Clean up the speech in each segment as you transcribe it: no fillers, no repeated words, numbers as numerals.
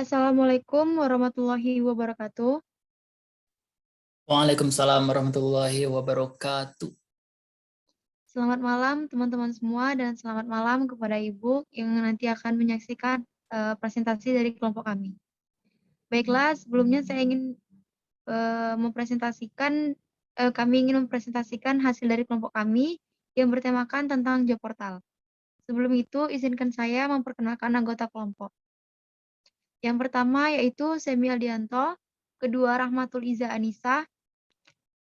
Assalamualaikum warahmatullahi wabarakatuh. Waalaikumsalam warahmatullahi wabarakatuh. Selamat malam teman-teman semua dan selamat malam kepada Ibu yang nanti akan menyaksikan presentasi dari kelompok kami. Baiklah, sebelumnya saya ingin kami ingin mempresentasikan hasil dari kelompok kami yang bertemakan tentang job portal. Sebelum itu, izinkan saya memperkenalkan anggota kelompok. Yang pertama yaitu Semi Aldianto, kedua Rahmatul Iza Anissa,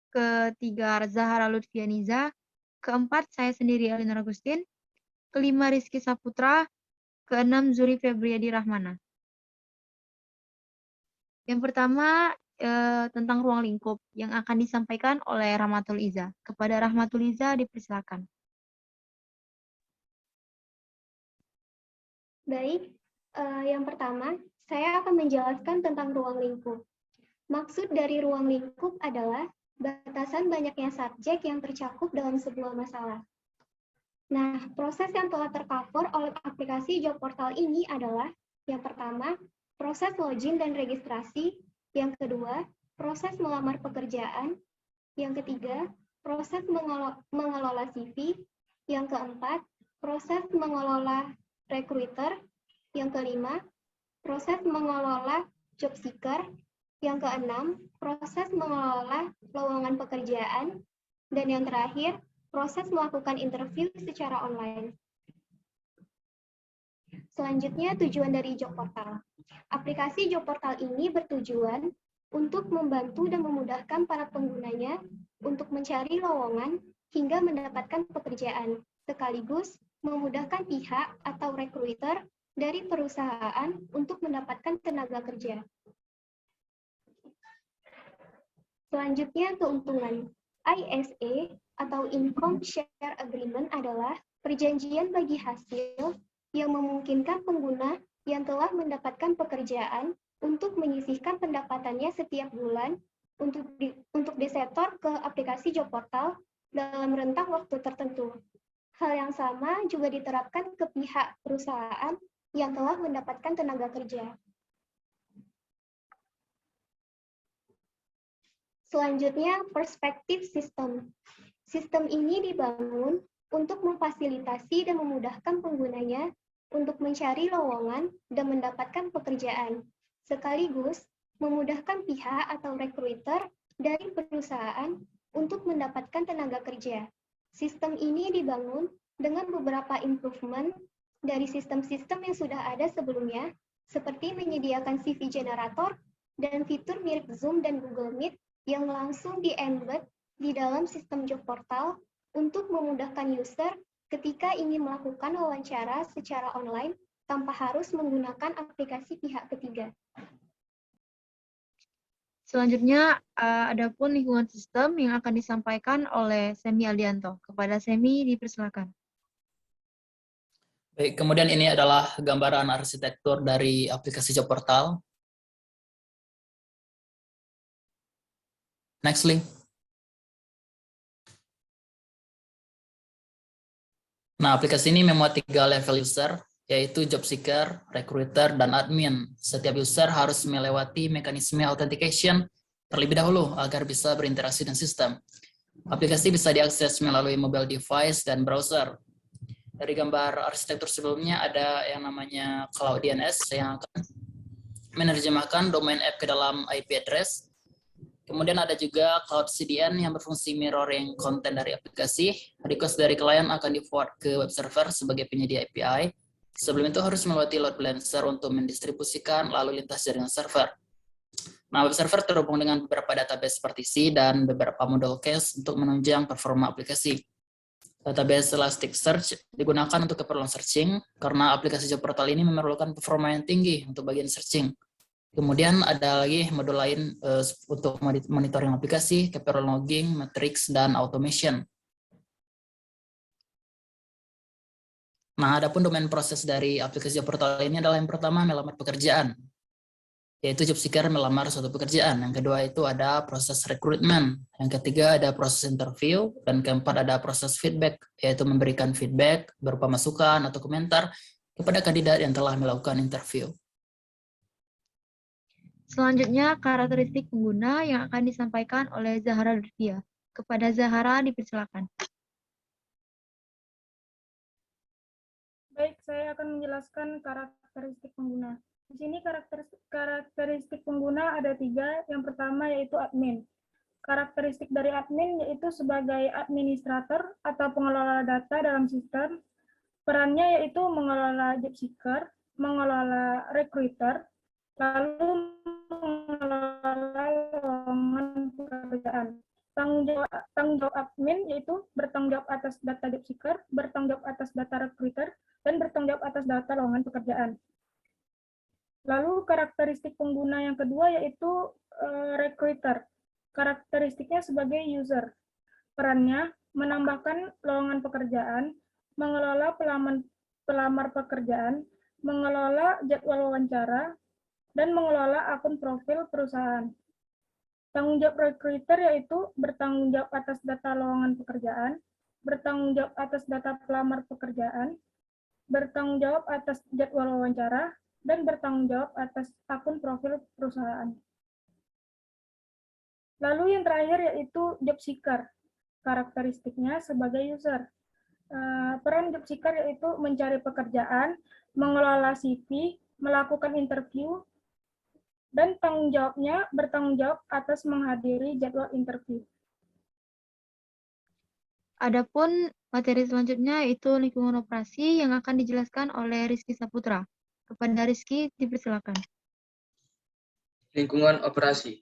ketiga Zahara Lutfianiza, keempat saya sendiri Elina Agustin, kelima Rizky Saputra, keenam Zuri Febriadi Rahmana. Yang pertama tentang ruang lingkup yang akan disampaikan oleh Rahmatul Iza. Kepada Rahmatul Iza dipersilakan. Baik, yang pertama saya akan menjelaskan tentang ruang lingkup. Maksud dari ruang lingkup adalah batasan banyaknya subjek yang tercakup dalam sebuah masalah. Nah, proses yang telah tercover oleh aplikasi job portal ini adalah yang pertama, proses login dan registrasi, yang kedua, proses melamar pekerjaan, yang ketiga, proses mengelola CV, yang keempat, proses mengelola recruiter, yang kelima, proses mengelola job seeker, yang keenam, proses mengelola lowongan pekerjaan, dan yang terakhir, proses melakukan interview secara online. Selanjutnya, tujuan dari job portal. Aplikasi job portal ini bertujuan untuk membantu dan memudahkan para penggunanya untuk mencari lowongan hingga mendapatkan pekerjaan, sekaligus memudahkan pihak atau recruiter dari perusahaan untuk mendapatkan tenaga kerja. Selanjutnya, keuntungan. ISA atau Income Share Agreement adalah perjanjian bagi hasil yang memungkinkan pengguna yang telah mendapatkan pekerjaan untuk menyisihkan pendapatannya setiap bulan untuk disetor ke aplikasi job portal dalam rentang waktu tertentu. Hal yang sama juga diterapkan ke pihak perusahaan yang telah mendapatkan tenaga kerja. Selanjutnya, perspektif sistem. Sistem ini dibangun untuk memfasilitasi dan memudahkan penggunanya untuk mencari lowongan dan mendapatkan pekerjaan, sekaligus memudahkan pihak atau recruiter dari perusahaan untuk mendapatkan tenaga kerja. Sistem ini dibangun dengan beberapa improvement dari sistem-sistem yang sudah ada sebelumnya, seperti menyediakan CV generator dan fitur mirip Zoom dan Google Meet yang langsung di-embed di dalam sistem job portal untuk memudahkan user ketika ingin melakukan wawancara secara online tanpa harus menggunakan aplikasi pihak ketiga. Selanjutnya, adapun lingkungan sistem yang akan disampaikan oleh Semi Aldianto. Kepada Semi dipersilakan. Baik, kemudian ini adalah gambaran arsitektur dari aplikasi job portal. Next link. Nah, aplikasi ini memuat 3 level user, yaitu job seeker, recruiter, dan admin. Setiap user harus melewati mekanisme authentication terlebih dahulu agar bisa berinteraksi dengan sistem. Aplikasi bisa diakses melalui mobile device dan browser. Dari gambar arsitektur sebelumnya ada yang namanya Cloud DNS yang akan menerjemahkan domain app ke dalam IP address. Kemudian ada juga Cloud CDN yang berfungsi mirroring konten dari aplikasi. Request dari klien akan di-forward ke web server sebagai penyedia API. Sebelum itu harus melewati load balancer untuk mendistribusikan lalu lintas jaringan server. Nah, web server terhubung dengan beberapa database partisi dan beberapa model case untuk menunjang performa aplikasi. Database Elasticsearch digunakan untuk keperluan searching karena aplikasi job portal ini memerlukan performa yang tinggi untuk bagian searching. Kemudian ada lagi modul lain untuk monitoring aplikasi, keperluan logging, matrix, dan automation. Nah, adapun domain proses dari aplikasi job portal ini adalah yang pertama melamar pekerjaan, yaitu job seeker melamar suatu pekerjaan. Yang kedua itu ada proses recruitment. Yang ketiga ada proses interview. Dan keempat ada proses feedback, yaitu memberikan feedback berupa masukan atau komentar kepada kandidat yang telah melakukan interview. Selanjutnya, karakteristik pengguna yang akan disampaikan oleh Zahra Lutfia. Kepada Zahra dipersilakan. Baik, saya akan menjelaskan karakteristik pengguna. Di sini karakteristik pengguna ada 3. Yang pertama yaitu admin. Karakteristik dari admin yaitu sebagai administrator atau pengelola data dalam sistem. Perannya yaitu mengelola job seeker, mengelola recruiter, lalu mengelola lowongan pekerjaan. Tanggung jawab admin yaitu bertanggung jawab atas data job seeker, bertanggung jawab atas data recruiter, dan bertanggung jawab atas data lowongan pekerjaan. Lalu karakteristik pengguna yang kedua yaitu recruiter. Karakteristiknya sebagai user. Perannya menambahkan lowongan pekerjaan, mengelola pelamar pekerjaan, mengelola jadwal wawancara, dan mengelola akun profil perusahaan. Tanggung jawab recruiter yaitu bertanggung jawab atas data lowongan pekerjaan, bertanggung jawab atas data pelamar pekerjaan, bertanggung jawab atas jadwal wawancara, dan bertanggung jawab atas akun profil perusahaan. Lalu yang terakhir yaitu job seeker. Karakteristiknya sebagai user. Peran job seeker yaitu mencari pekerjaan, mengelola CV, melakukan interview, dan bertanggung jawab atas menghadiri jadwal interview. Adapun materi selanjutnya yaitu lingkungan operasi yang akan dijelaskan oleh Rizky Saputra. Kepada Rizky dipersilakan. Lingkungan operasi.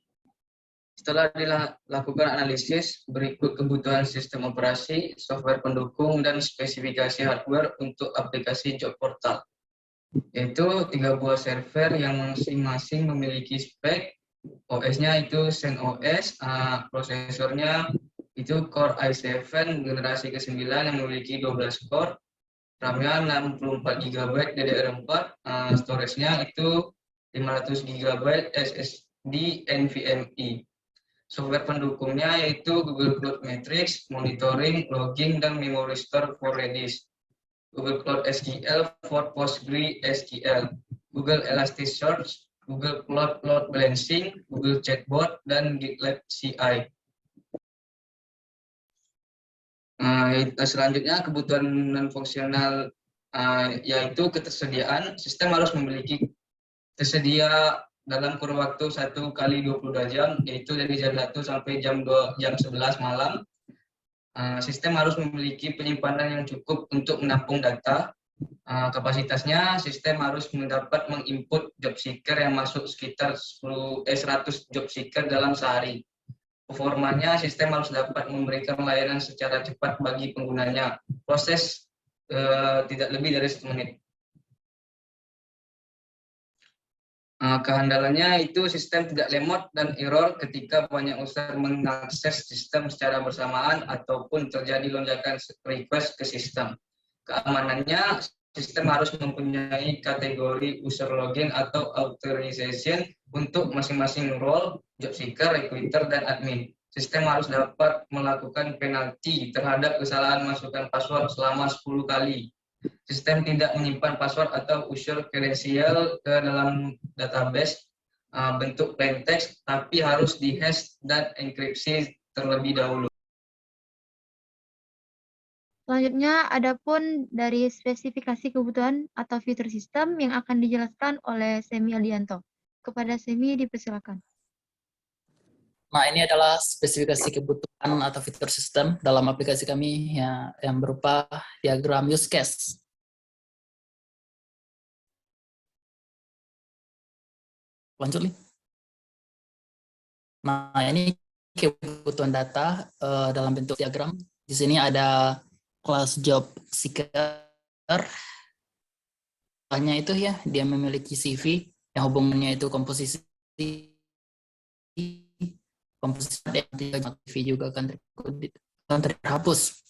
Setelah dilakukan analisis, berikut kebutuhan sistem operasi, software pendukung, dan spesifikasi hardware untuk aplikasi job portal. Yaitu 3 buah server yang masing-masing memiliki spek. OS-nya itu CentOS, prosesornya itu Core i7 generasi ke-9 yang memiliki 12 core, RAM-nya 64 GB DDR4, storage-nya itu 500 GB SSD NVMe. Software pendukungnya yaitu Google Cloud Matrix, monitoring, logging, dan memory store for Redis. Google Cloud SQL for PostgreSQL, Google Elasticsearch, Google Cloud Load Balancing, Google Chatbot, dan GitLab CI. Selanjutnya kebutuhan non-fungsional yaitu ketersediaan. Sistem harus memiliki tersedia dalam kurun waktu 1 kali 22 jam, yaitu dari jam 1 sampai jam 11 malam. Sistem harus memiliki penyimpanan yang cukup untuk menampung data. Kapasitasnya, sistem harus mendapat menginput job seeker yang masuk sekitar 100 job seeker dalam sehari. Performanya, sistem harus dapat memberikan layanan secara cepat bagi penggunanya. Proses tidak lebih dari 1 menit. Kehandalannya itu sistem tidak lemot dan error ketika banyak user mengakses sistem secara bersamaan ataupun terjadi lonjakan request ke sistem. Keamanannya, sistem harus mempunyai kategori user login atau authorization untuk masing-masing role, job seeker, recruiter, dan admin. Sistem harus dapat melakukan penalti terhadap kesalahan masukkan password selama 10 kali. Sistem tidak menyimpan password atau user kredensial ke dalam database bentuk plain text, tapi harus dihash dan enkripsi terlebih dahulu. Selanjutnya, adapun dari spesifikasi kebutuhan atau fitur sistem yang akan dijelaskan oleh Semi Aldianto. Kepada Semi dipersilakan. Nah, ini adalah spesifikasi kebutuhan atau fitur sistem dalam aplikasi kami yang berupa diagram use case. Lanjut, Li. Nah, ini kebutuhan data dalam bentuk diagram. Di sini ada kelas job seeker. Hanya itu ya, dia memiliki CV yang hubungannya itu komposisi dan CV juga akan terhapus.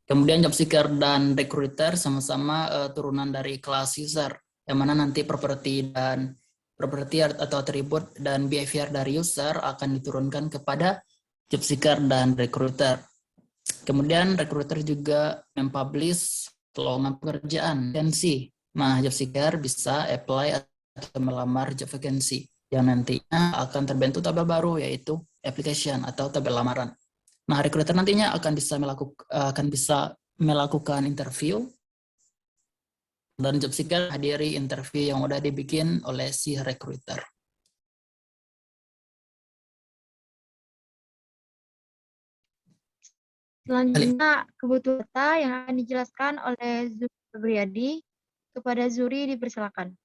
Kemudian job seeker dan recruiter sama-sama turunan dari kelas user, yang mana nanti properti atau atribut dan behavior dari user akan diturunkan kepada job seeker dan recruiter. Kemudian recruiter juga mempublish lowongan pekerjaan vacancy. Nah, job seeker bisa apply atau melamar job vacancy. yang nantinya akan terbentuk tabel baru, yaitu application atau tabel lamaran. Nah, recruiter nantinya akan bisa melakukan interview, dan job seeker hadiri interview yang udah dibikin oleh si recruiter. Selanjutnya, kebutuhan data yang akan dijelaskan oleh Zuri Febriadi. Kepada Zuri dipersilakan.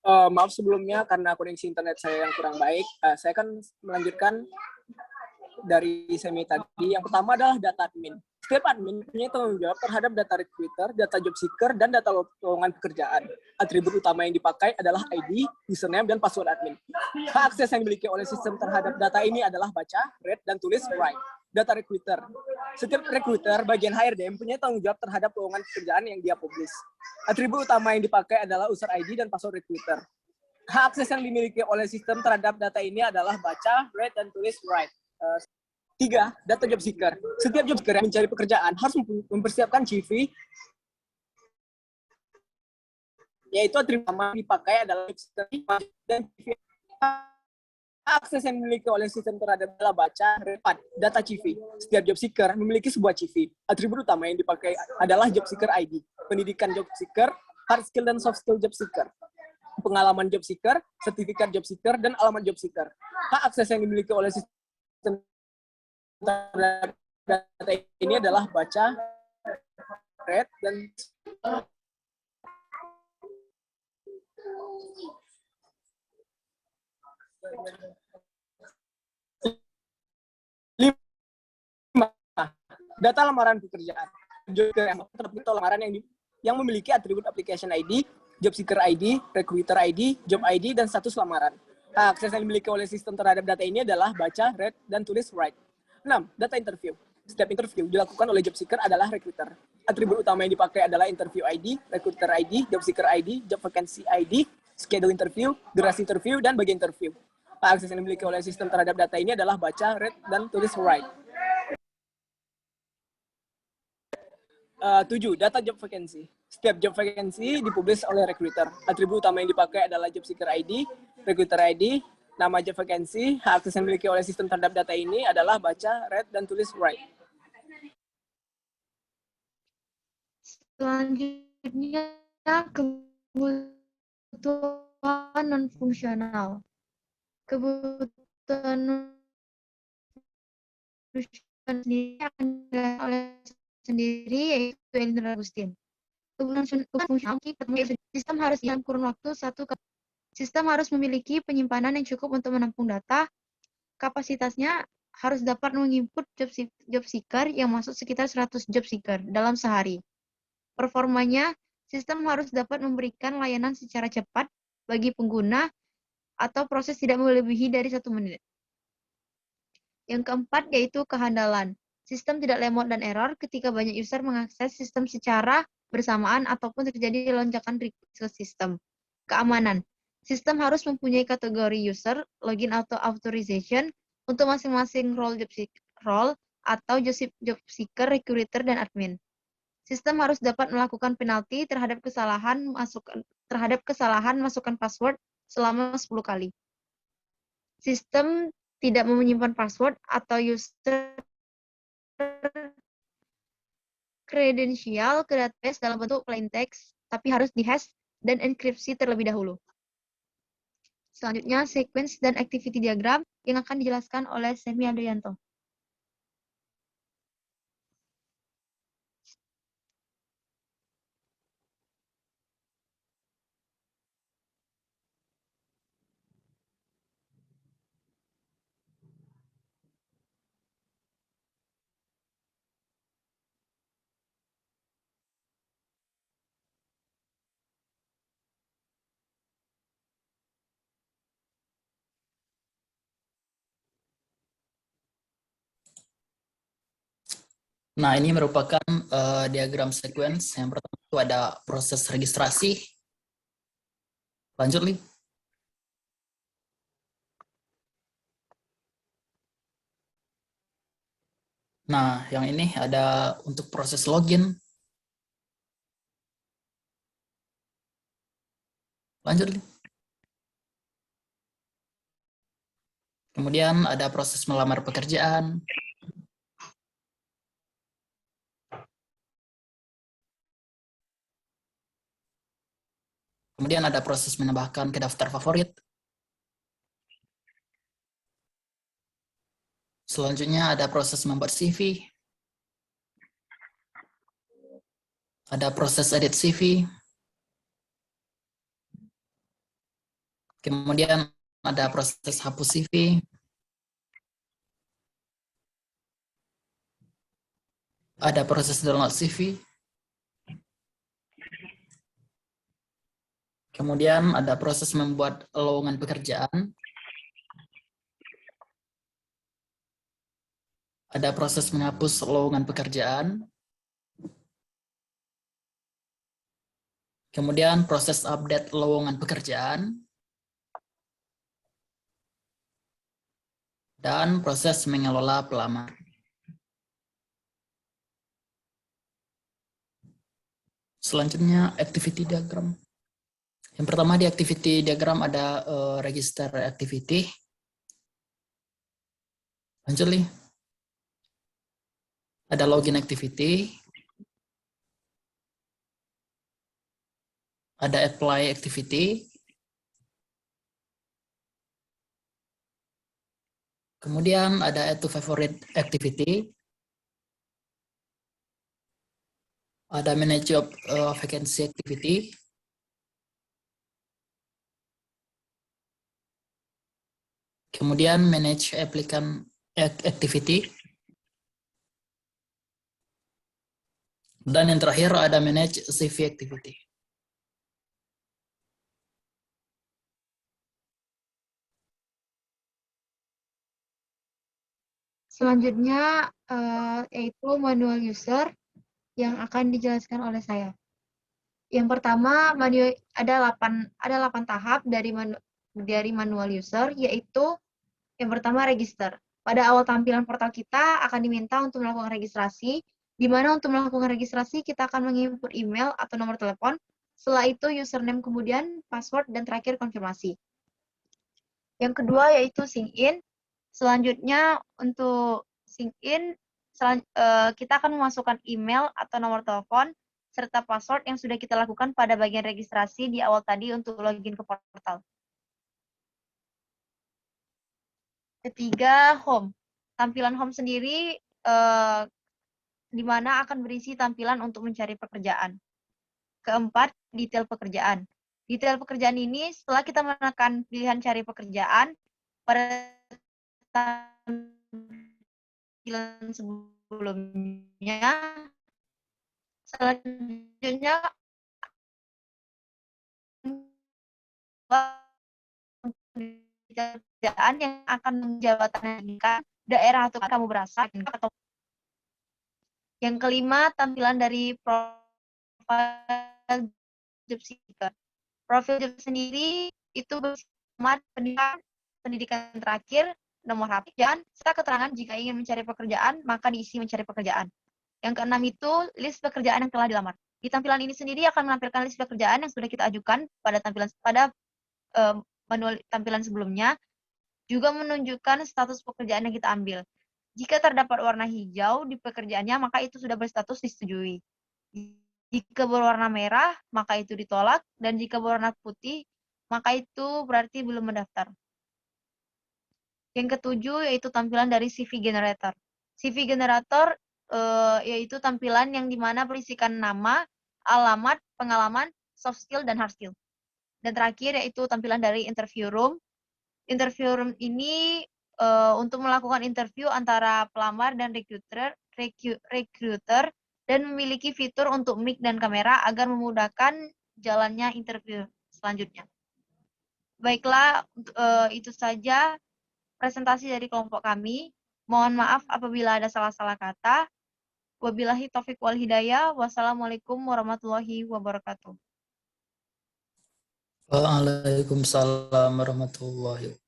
Maaf sebelumnya karena koneksi internet saya yang kurang baik. Saya akan melanjutkan dari semi tadi. Yang pertama adalah data admin. Setiap admin punya tanggung jawab terhadap data recruiter, data job seeker, dan data lowongan pekerjaan. Atribut utama yang dipakai adalah ID, username, dan password admin. Hak akses yang dimiliki oleh sistem terhadap data ini adalah baca, read, dan tulis write. Data recruiter. Setiap recruiter bagian HRD punya tanggung jawab terhadap lowongan pekerjaan yang dia publish. Atribut utama yang dipakai adalah user ID dan password recruiter. Hak akses yang dimiliki oleh sistem terhadap data ini adalah baca, read, dan tulis write. 3. Data job seeker. Setiap job seeker yang mencari pekerjaan harus mempersiapkan CV, yaitu atribut utama yang dipakai adalah job seeker dan CV. Akses yang dimiliki oleh sistem terhadap adalah baca, read, data CV. Setiap job seeker memiliki sebuah CV. Atribut utama yang dipakai adalah job seeker ID. Pendidikan job seeker, hard skill dan soft skill job seeker. Pengalaman job seeker, sertifikat job seeker, dan alamat job seeker. Hak akses yang dimiliki oleh sistem terhadap data ini adalah baca, read, dan data lamaran pekerjaan. Lamaran yang memiliki atribut application ID, job seeker ID, recruiter ID, job ID, dan status lamaran. Akses yang dimiliki oleh sistem terhadap data ini adalah baca, read, dan tulis write. 6. Data interview. Setiap interview dilakukan oleh job seeker adalah recruiter. Atribut utama yang dipakai adalah interview ID, recruiter ID, job seeker ID, job vacancy ID, schedule interview, durasi interview, dan bagian interview. Akses yang dimiliki oleh sistem terhadap data ini adalah baca, read, dan tulis write. 7. Data job vacancy. Setiap job vacancy dipublish oleh recruiter. Atribut utama yang dipakai adalah job seeker ID, recruiter ID, nama job vacancy. Hak akses yang dimiliki oleh sistem terhadap data ini adalah baca, read, dan tulis write. Selanjutnya, kebutuhan non-fungsional. Kebutuhan non-fungsional sendiri akan dibahas oleh sendiri, yaitu Elina Agustin. Kebutuhan fungsional, sistem harus dalam kurun waktu sistem harus memiliki penyimpanan yang cukup untuk menampung data. Kapasitasnya harus dapat menginput job seeker yang masuk sekitar 100 job seeker dalam sehari. Performanya, sistem harus dapat memberikan layanan secara cepat bagi pengguna atau proses tidak melebihi dari 1 menit. Yang keempat yaitu kehandalan. Sistem tidak lemot dan error ketika banyak user mengakses sistem secara bersamaan ataupun terjadi lonjakan request ke sistem. Keamanan. Sistem harus mempunyai kategori user, login atau authorization untuk masing-masing role atau job seeker, recruiter, dan admin. Sistem harus dapat melakukan penalti terhadap kesalahan masukkan password selama 10 kali. Sistem tidak menyimpan password atau user kredensial ke database dalam bentuk plain text, tapi harus dihash dan enkripsi terlebih dahulu. Selanjutnya, sequence dan activity diagram yang akan dijelaskan oleh Semi Adrianto. Nah, ini merupakan diagram sequence. Yang pertama itu ada proses registrasi. Lanjut, Li. Nah, yang ini ada untuk proses login. Lanjut, Li. Kemudian ada proses melamar pekerjaan. Kemudian ada proses menambahkan ke daftar favorit. Selanjutnya ada proses membuat CV. Ada proses edit CV. Kemudian ada proses hapus CV. Ada proses download CV. Kemudian ada proses membuat lowongan pekerjaan. Ada proses menghapus lowongan pekerjaan. Kemudian proses update lowongan pekerjaan. Dan proses mengelola pelamar. Selanjutnya activity diagram. Yang pertama di activity diagram ada register activity. Lanjut nih. Ada login activity. Ada apply activity. Kemudian ada add to favorite activity. Ada manage job vacancy activity. Kemudian manage applicant activity. Dan yang terakhir ada manage CV activity. Selanjutnya yaitu manual user yang akan dijelaskan oleh saya. Yang pertama, ada 8 tahap dari manual user, yaitu yang pertama register. Pada awal tampilan portal kita akan diminta untuk melakukan registrasi, di mana untuk melakukan registrasi kita akan menginput email atau nomor telepon, setelah itu username, kemudian password, dan terakhir konfirmasi. Yang kedua yaitu sign in. Selanjutnya untuk sign in, kita akan memasukkan email atau nomor telepon serta password yang sudah kita lakukan pada bagian registrasi di awal tadi untuk login ke portal. Ketiga, home. Tampilan home sendiri di mana akan berisi tampilan untuk mencari pekerjaan. Keempat, detail pekerjaan. Detail pekerjaan ini setelah kita menekan pilihan cari pekerjaan, pada tampilan sebelumnya, selanjutnya pekerjaan yang akan menjabatankan daerah atau kamu berasal. Yang kelima, tampilan dari profil job seeker. Profil job sendiri itu bersama pendidikan terakhir, nomor HP, dan serta keterangan jika ingin mencari pekerjaan, maka diisi mencari pekerjaan. Yang keenam itu list pekerjaan yang telah dilamar. Di tampilan ini sendiri akan menampilkan list pekerjaan yang sudah kita ajukan pada manual tampilan sebelumnya, juga menunjukkan status pekerjaan yang kita ambil. Jika terdapat warna hijau di pekerjaannya, maka itu sudah berstatus disetujui. Jika berwarna merah, maka itu ditolak, dan jika berwarna putih, maka itu berarti belum mendaftar. Yang ketujuh yaitu tampilan dari CV Generator. CV Generator yaitu tampilan yang dimana berisikan nama, alamat, pengalaman, soft skill, dan hard skill. Dan terakhir yaitu tampilan dari interview room. Interview room ini untuk melakukan interview antara pelamar dan recruiter dan memiliki fitur untuk mic dan kamera agar memudahkan jalannya interview selanjutnya. Baiklah, itu saja presentasi dari kelompok kami. Mohon maaf apabila ada salah-salah kata. Wabillahi taufiq wal hidayah. Wassalamualaikum warahmatullahi wabarakatuh. Waalaikumsalam warahmatullahi wabarakatuh.